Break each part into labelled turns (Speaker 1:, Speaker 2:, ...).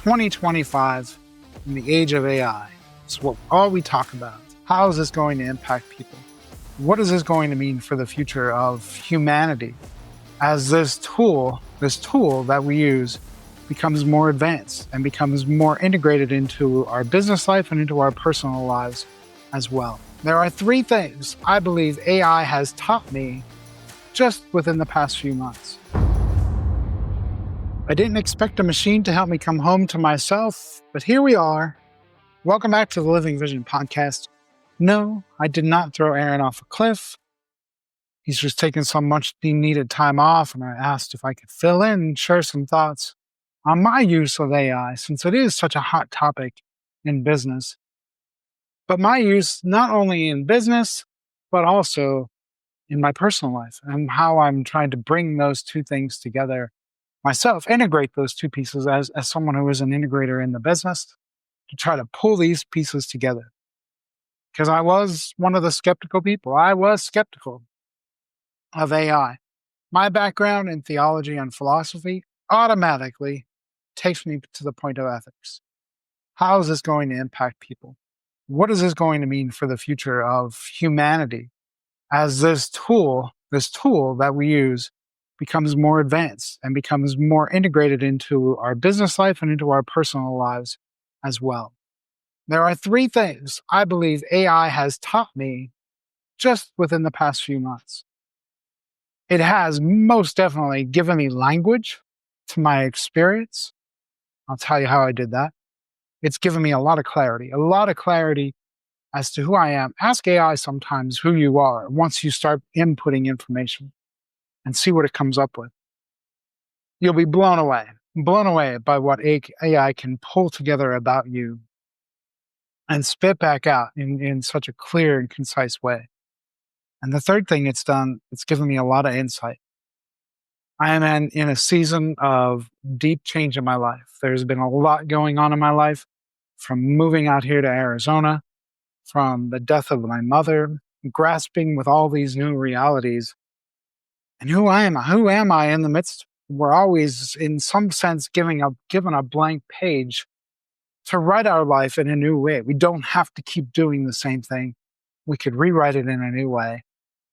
Speaker 1: 2025, in the age of AI, it's what all we talk about. How is this going to impact people? What is this going to mean for the future of humanity as this tool that we use becomes more advanced and becomes more integrated into our business life and into our personal lives as well? There are three things I believe AI has taught me just within the past few months. I didn't expect a machine to help me come home to myself, but here we are. Welcome back to the Living Vision podcast. No, I did not throw Aaron off a cliff. He's just taking some much needed time off, and I asked if I could fill in and share some thoughts on my use of AI, since it is such a hot topic in business. But my use not only in business, but also in my personal life, and how I'm trying to bring those two things together myself, integrate those two pieces as someone who is an integrator in the business, to try to pull these pieces together. Because I was one of the skeptical people. I was skeptical of AI. My background in theology and philosophy automatically takes me to the point of ethics. How is this going to impact people? What is this going to mean for the future of humanity as this tool that we use becomes more advanced and becomes more integrated into our business life and into our personal lives as well? There are three things I believe AI has taught me just within the past few months. It has most definitely given me language to my experience. I'll tell you how I did that. It's given me a lot of clarity as to who I am. Ask AI sometimes who you are once you start inputting information and see what it comes up with. You'll be blown away by what AI can pull together about you and spit back out in such a clear and concise way. And the third thing it's done, it's given me a lot of insight. I am in a season of deep change in my life. There's been a lot going on in my life, from moving out here to Arizona, from the death of my mother, grasping with all these new realities. And who am I in the midst? We're always, in some sense, given a blank page to write our life in a new way. We don't have to keep doing the same thing. We could rewrite it in a new way.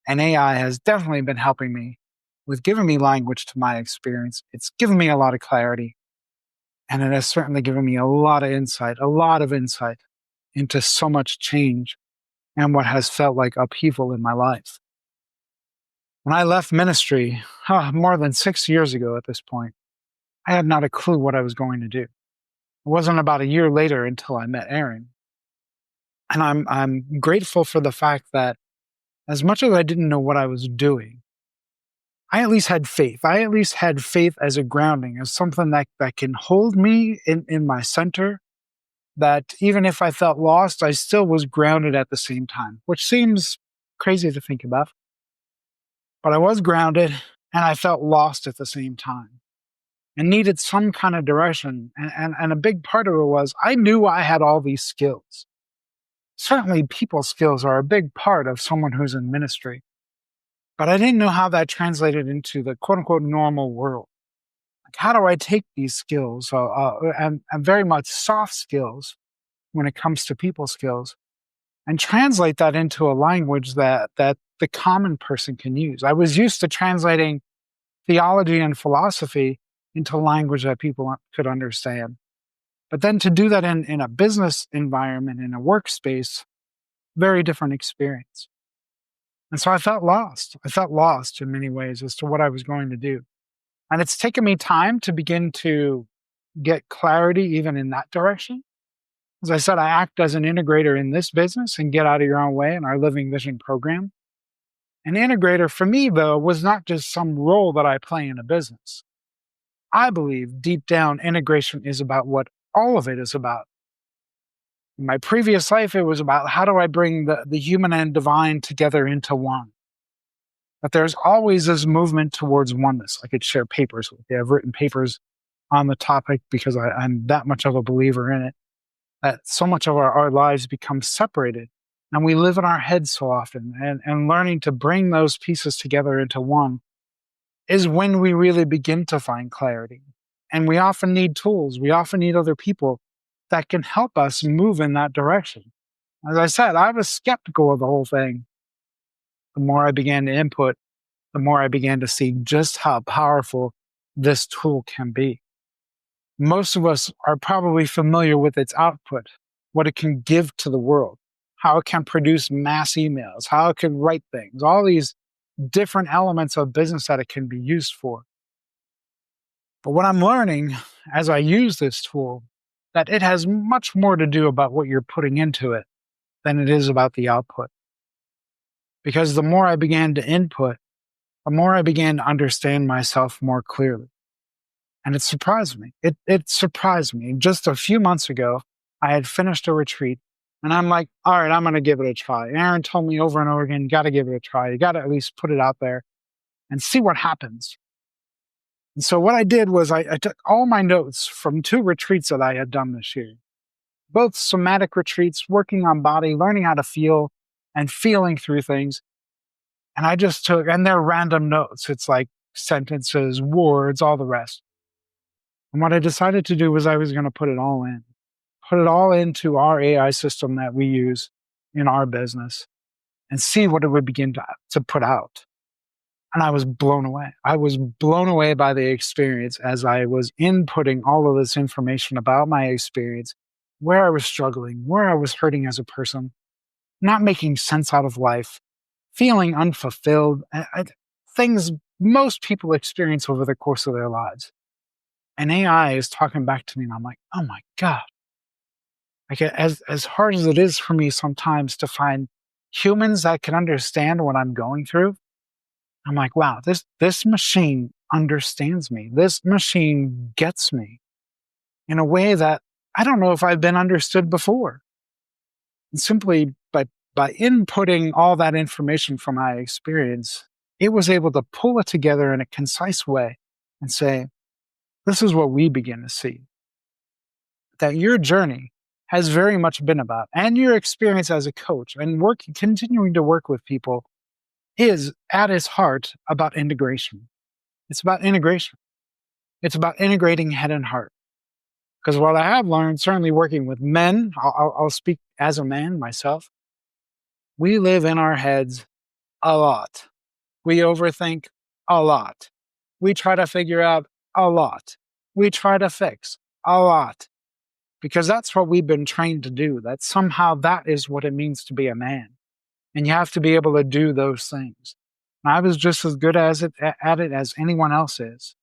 Speaker 1: And AI has definitely been helping me with giving me language to my experience. It's given me a lot of clarity. And it has certainly given me a lot of insight into so much change and what has felt like upheaval in my life. When I left ministry more than 6 years ago at this point, I had not a clue what I was going to do. It wasn't about a year later until I met Aaron. And I'm grateful for the fact that as much as I didn't know what I was doing, I at least had faith. I at least had faith as a grounding, as something that can hold me in my center, that even if I felt lost, I still was grounded at the same time, which seems crazy to think about. But I was grounded and I felt lost at the same time and needed some kind of direction. And a big part of it was I knew I had all these skills. Certainly people skills are a big part of someone who's in ministry. But I didn't know how that translated into the quote unquote normal world. Like, how do I take these skills and very much soft skills when it comes to people skills and translate that into a language that the common person can use? I was used to translating theology and philosophy into language that people could understand. But then to do that in a business environment, in a workspace, very different experience. And so I felt lost. I felt lost in many ways as to what I was going to do. And it's taken me time to begin to get clarity even in that direction. As I said, I act as an integrator in this business and Get Out of Your Own Way in our Living Vision program. An integrator for me, though, was not just some role that I play in a business. I believe deep down integration is about what all of it is about. In my previous life, it was about how do I bring the human and divine together into one. But there's always this movement towards oneness. I could share papers with you. I've written papers on the topic because I'm that much of a believer in it, that so much of our lives become separated. And we live in our heads so often. And learning to bring those pieces together into one is when we really begin to find clarity. And we often need tools. We often need other people that can help us move in that direction. As I said, I was skeptical of the whole thing. The more I began to input, the more I began to see just how powerful this tool can be. Most of us are probably familiar with its output, what it can give to the world, how it can produce mass emails, how it can write things, all these different elements of business that it can be used for. But what I'm learning as I use this tool, that it has much more to do about what you're putting into it than it is about the output. Because the more I began to input, the more I began to understand myself more clearly. And it surprised me. It surprised me. Just a few months ago, I had finished a retreat and I'm like, all right, I'm going to give it a try. Aaron told me over and over again, you got to give it a try. You got to at least put it out there and see what happens. And so what I did was I took all my notes from 2 retreats that I had done this year, both somatic retreats, working on body, learning how to feel and feeling through things. And I just took, and they're random notes. It's like sentences, words, all the rest. And what I decided to do was I was going to put it all into our AI system that we use in our business and see what it would begin to put out. And I was blown away. I was blown away by the experience as I was inputting all of this information about my experience, where I was struggling, where I was hurting as a person, not making sense out of life, feeling unfulfilled, things most people experience over the course of their lives. And AI is talking back to me, and I'm like, oh my God. Like, as hard as it is for me sometimes to find humans that can understand what I'm going through, I'm like, wow, this machine understands me. This machine gets me in a way that I don't know if I've been understood before. And simply by inputting all that information from my experience, it was able to pull it together in a concise way and say, this is what we begin to see. That your journey has very much been about, and your experience as a coach and continuing to work with people is at its heart about integration. It's about integration. It's about integrating head and heart. Because what I have learned, certainly working with men, I'll speak as a man myself, we live in our heads a lot. We overthink a lot. We try to figure out a lot. We try to fix a lot. Because that's what we've been trained to do. That somehow that is what it means to be a man. And you have to be able to do those things. And I was just as good at it as anyone else is.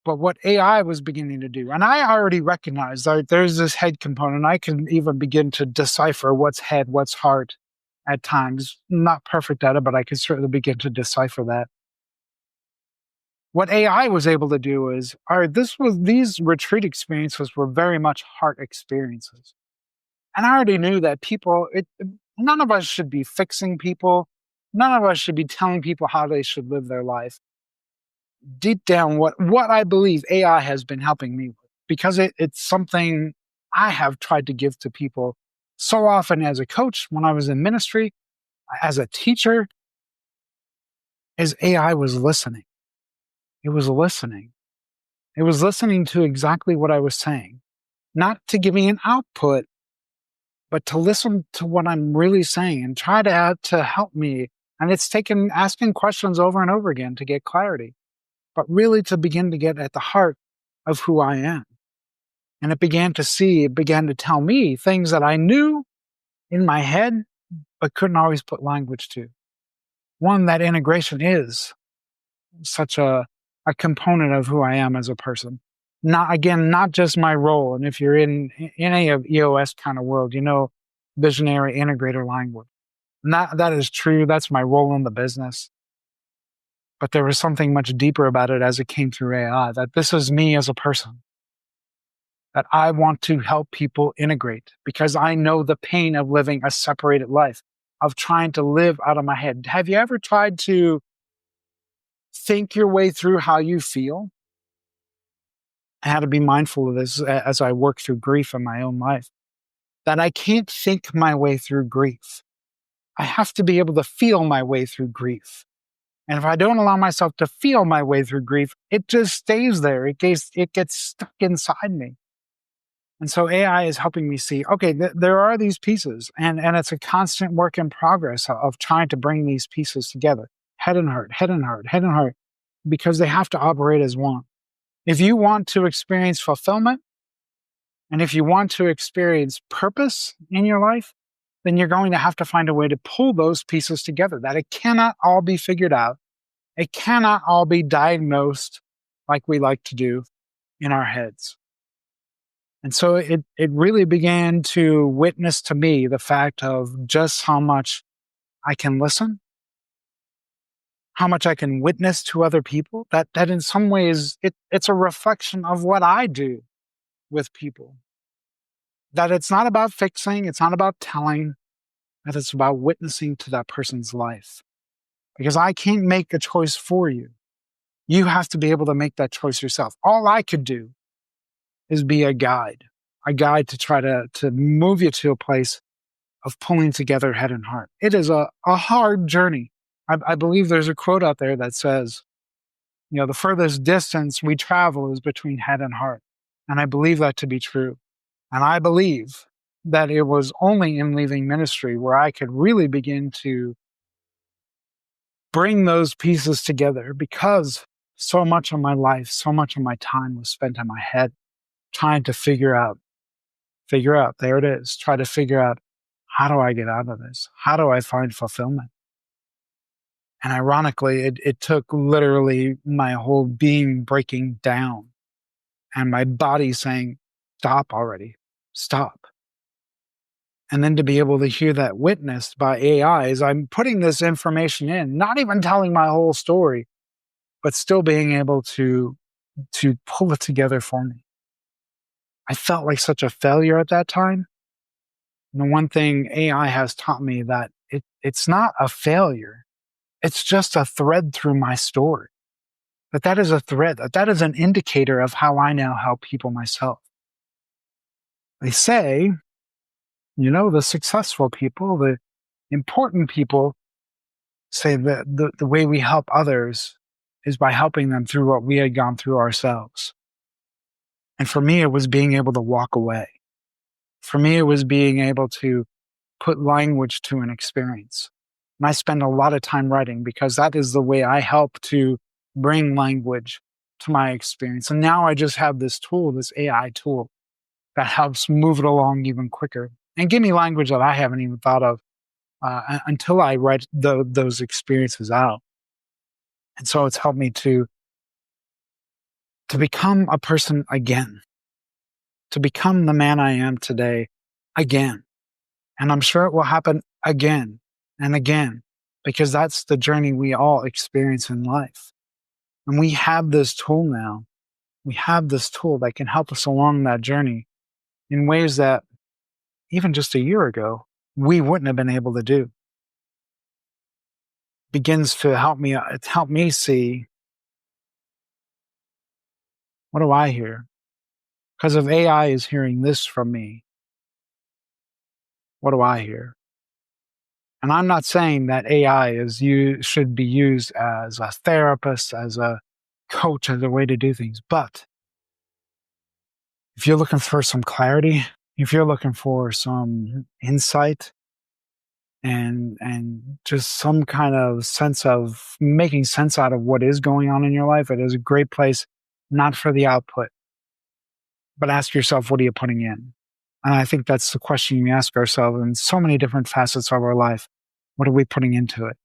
Speaker 1: But what AI was beginning to do, and I already recognized that there's this head component. I can even begin to decipher what's head, what's heart at times. Not perfect at it, but I can certainly begin to decipher that. What AI was able to do is, all right, these retreat experiences were very much heart experiences. And I already knew that none of us should be fixing people. None of us should be telling people how they should live their life. Deep down, what I believe AI has been helping me with, because it's something I have tried to give to people so often as a coach, when I was in ministry, as a teacher, is AI was listening. It was listening. It was listening to exactly what I was saying, not to give me an output, but to listen to what I'm really saying and try to help me. And it's taken asking questions over and over again to get clarity, but really to begin to get at the heart of who I am. And it began to tell me things that I knew in my head, but couldn't always put language to. One, that integration is such a component of who I am as a person. Not just my role. And if you're in any of EOS kind of world, visionary integrator language. And that is true. That's my role in the business. But there was something much deeper about it as it came through AI, that this is me as a person, that I want to help people integrate because I know the pain of living a separated life, of trying to live out of my head. Have you ever tried to think your way through how you feel? I had to be mindful of this as I work through grief in my own life, that I can't think my way through grief. I have to be able to feel my way through grief. And if I don't allow myself to feel my way through grief, it just stays there. It gets stuck inside me. And so AI is helping me see, okay, there are these pieces, and it's a constant work in progress of trying to bring these pieces together, head and heart, head and heart, head and heart, because they have to operate as one. If you want to experience fulfillment, and if you want to experience purpose in your life, then you're going to have to find a way to pull those pieces together, that it cannot all be figured out. It cannot all be diagnosed like we like to do in our heads. And so it really began to witness to me the fact of just how much I can listen, how much I can witness to other people, that in some ways it's a reflection of what I do with people. That it's not about fixing, it's not about telling, that it's about witnessing to that person's life. Because I can't make a choice for you. You have to be able to make that choice yourself. All I could do is be a guide to try to move you to a place of pulling together head and heart. It is a hard journey. I believe there's a quote out there that says, the furthest distance we travel is between head and heart. And I believe that to be true. And I believe that it was only in leaving ministry where I could really begin to bring those pieces together, because so much of my life, so much of my time was spent in my head trying to figure out, there it is, try to figure out, how do I get out of this? How do I find fulfillment? And ironically, it took literally my whole being breaking down and my body saying, stop already, stop. And then to be able to hear that witnessed by AI as I'm putting this information in, not even telling my whole story, but still being able to pull it together for me. I felt like such a failure at that time. And the one thing AI has taught me, that it's not a failure. It's just a thread through my story. That is a thread, that is an indicator of how I now help people myself. They say, the successful people, the important people, say that the way we help others is by helping them through what we had gone through ourselves. And for me, it was being able to walk away. For me, it was being able to put language to an experience. And I spend a lot of time writing because that is the way I help to bring language to my experience. And now I just have this tool, this AI tool, that helps move it along even quicker and give me language that I haven't even thought of until I write those experiences out. And so it's helped me to become a person again, to become the man I am today again. And I'm sure it will happen again and again, because that's the journey we all experience in life. And we have this tool now. We have this tool that can help us along that journey in ways that even just a year ago, we wouldn't have been able to do. Begins to help me see, what do I hear? Because if AI is hearing this from me, what do I hear? And I'm not saying that AI should be used as a therapist, as a coach, as a way to do things. But if you're looking for some clarity, if you're looking for some insight and just some kind of sense of making sense out of what is going on in your life, it is a great place, not for the output, but ask yourself, what are you putting in? And I think that's the question we ask ourselves in so many different facets of our life. What are we putting into it?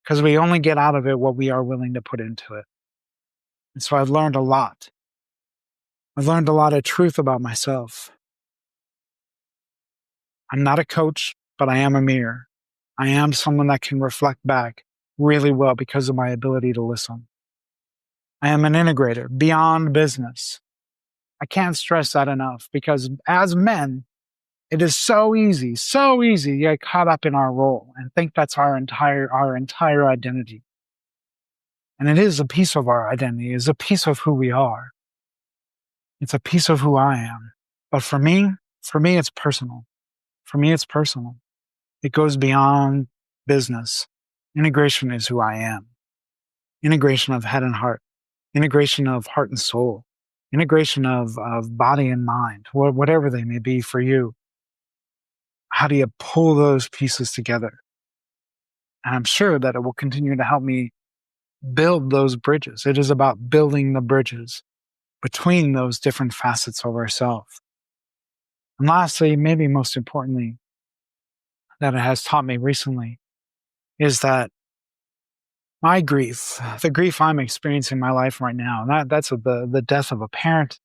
Speaker 1: Because we only get out of it what we are willing to put into it. And so I've learned a lot. I've learned a lot of truth about myself. I'm not a coach, but I am a mirror. I am someone that can reflect back really well because of my ability to listen. I am an integrator beyond business. I can't stress that enough, because as men, it is so easy to get caught up in our role and think that's our entire identity. And it is a piece of our identity, it's a piece of who we are. It's a piece of who I am. But for me, it's personal. For me, it's personal. It goes beyond business. Integration is who I am. integration of head and heart, integration of heart and soul, integration of body and mind, whatever they may be for you. How do you pull those pieces together? And I'm sure that it will continue to help me build those bridges. It is about building the bridges between those different facets of ourselves. And lastly, maybe most importantly, that it has taught me recently is that my grief, the grief I'm experiencing in my life right now, that's the death of a parent,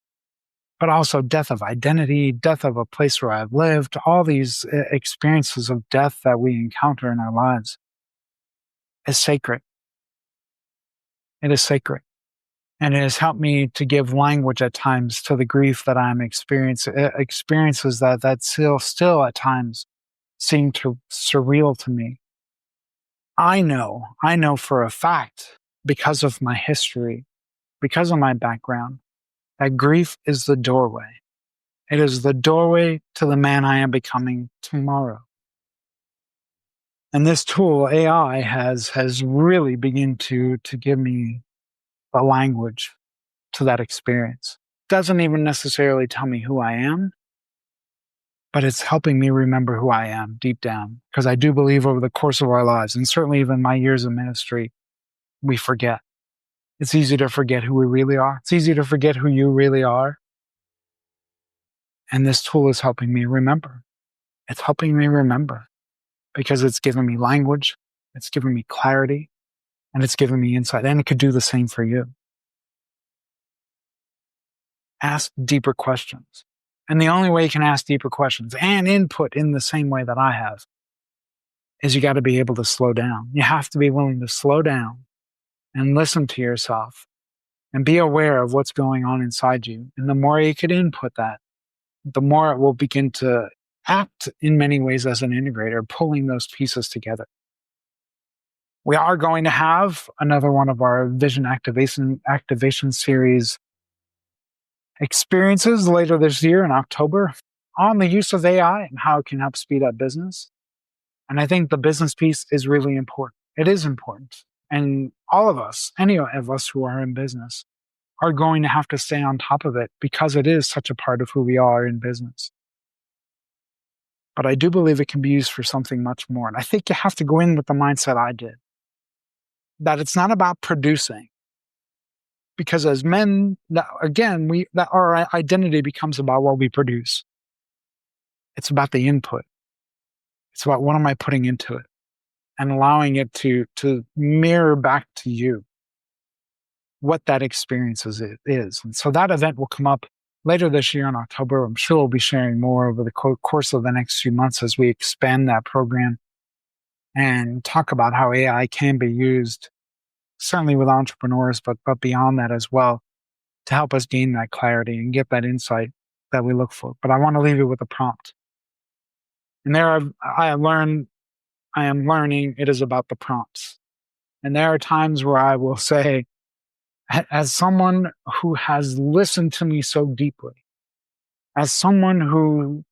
Speaker 1: but also death of identity, death of a place where I've lived, all these experiences of death that we encounter in our lives is sacred. It is sacred. And it has helped me to give language at times to the grief that I'm experiencing, experiences that still at times seem surreal to me. I know for a fact, because of my history, because of my background, that grief is the doorway. It is the doorway to the man I am becoming tomorrow. And this tool, AI, has really begun to give me the language to that experience. Doesn't even necessarily tell me who I am, but it's helping me remember who I am deep down. Because I do believe over the course of our lives, and certainly even my years of ministry, we forget. It's easy to forget who we really are. It's easy to forget who you really are. And this tool is helping me remember. It's helping me remember because it's giving me language, it's giving me clarity, and it's giving me insight. And it could do the same for you. Ask deeper questions. And the only way you can ask deeper questions and input in the same way that I have is you got to be able to slow down. You have to be willing to slow down and listen to yourself and be aware of what's going on inside you. And the more you could input that, the more it will begin to act in many ways as an integrator, pulling those pieces together. We are going to have another one of our vision activation series experiences later this year in October on the use of AI and how it can help speed up business. And I think the business piece is really important. It is important. And all of us, any of us who are in business, are going to have to stay on top of it because it is such a part of who we are in business. But I do believe it can be used for something much more. And I think you have to go in with the mindset I did, that it's not about producing. Because as men, our identity becomes about what we produce. It's about the input. It's about what am I putting into it and allowing it to mirror back to you what that experience is. And so that event will come up later this year in October. I'm sure we'll be sharing more over the course of the next few months as we expand that program and talk about how AI can be used, certainly with entrepreneurs, but beyond that as well, to help us gain that clarity and get that insight that we look for. But I want to leave you with a prompt. And there I am learning it is about the prompts. And there are times where I will say, as someone who has listened to me so deeply, as someone who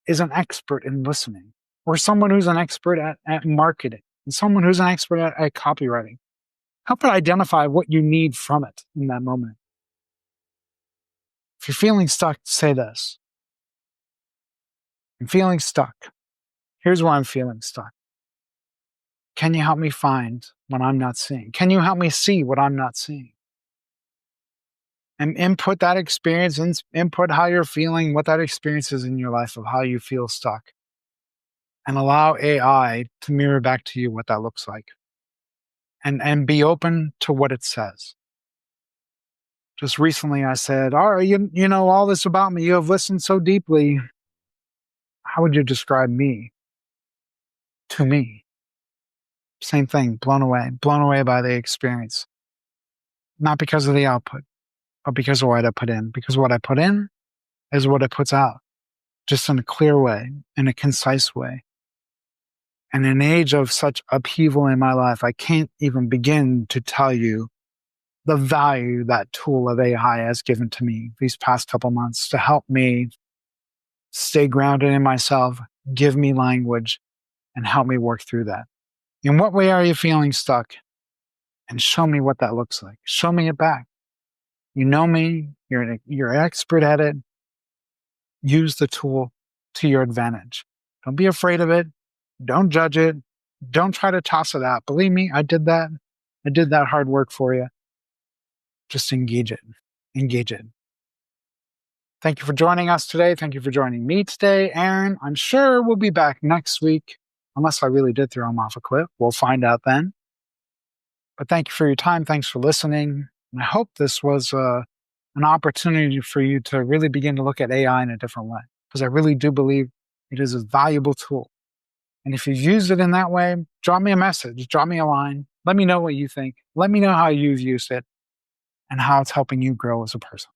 Speaker 1: is an expert in listening, or someone who's an expert at marketing, and someone who's an expert at copywriting, help it identify what you need from it in that moment. If you're feeling stuck, say this. I'm feeling stuck. Here's why I'm feeling stuck. Can you help me find what I'm not seeing? Can you help me see what I'm not seeing? And input that experience, input how you're feeling, what that experience is in your life of how you feel stuck. And allow AI to mirror back to you what that looks like. And be open to what it says. Just recently I said, all right, you know all this about me. You have listened so deeply. How would you describe me to me? Same thing, blown away by the experience. Not because of the output, but because of what I put in. Because what I put in is what it puts out, just in a clear way, in a concise way. And in an age of such upheaval in my life, I can't even begin to tell you the value that tool of AI has given to me these past couple months to help me stay grounded in myself, give me language, and help me work through that. In what way are you feeling stuck? and show me what that looks like. Show me it back. You know me, you're an expert at it. Use the tool to your advantage. Don't be afraid of it. Don't judge it. Don't try to toss it out. Believe me, I did that. I did that hard work for you. Just engage it. Engage it. Thank you for joining us today. Thank you for joining me today, Aaron. I'm sure we'll be back next week, unless I really did throw him off a cliff. We'll find out then. But thank you for your time. Thanks for listening. And I hope this was an opportunity for you to really begin to look at AI in a different way, because I really do believe it is a valuable tool. And if you've used it in that way, drop me a message, drop me a line. Let me know what you think. Let me know how you've used it and how it's helping you grow as a person.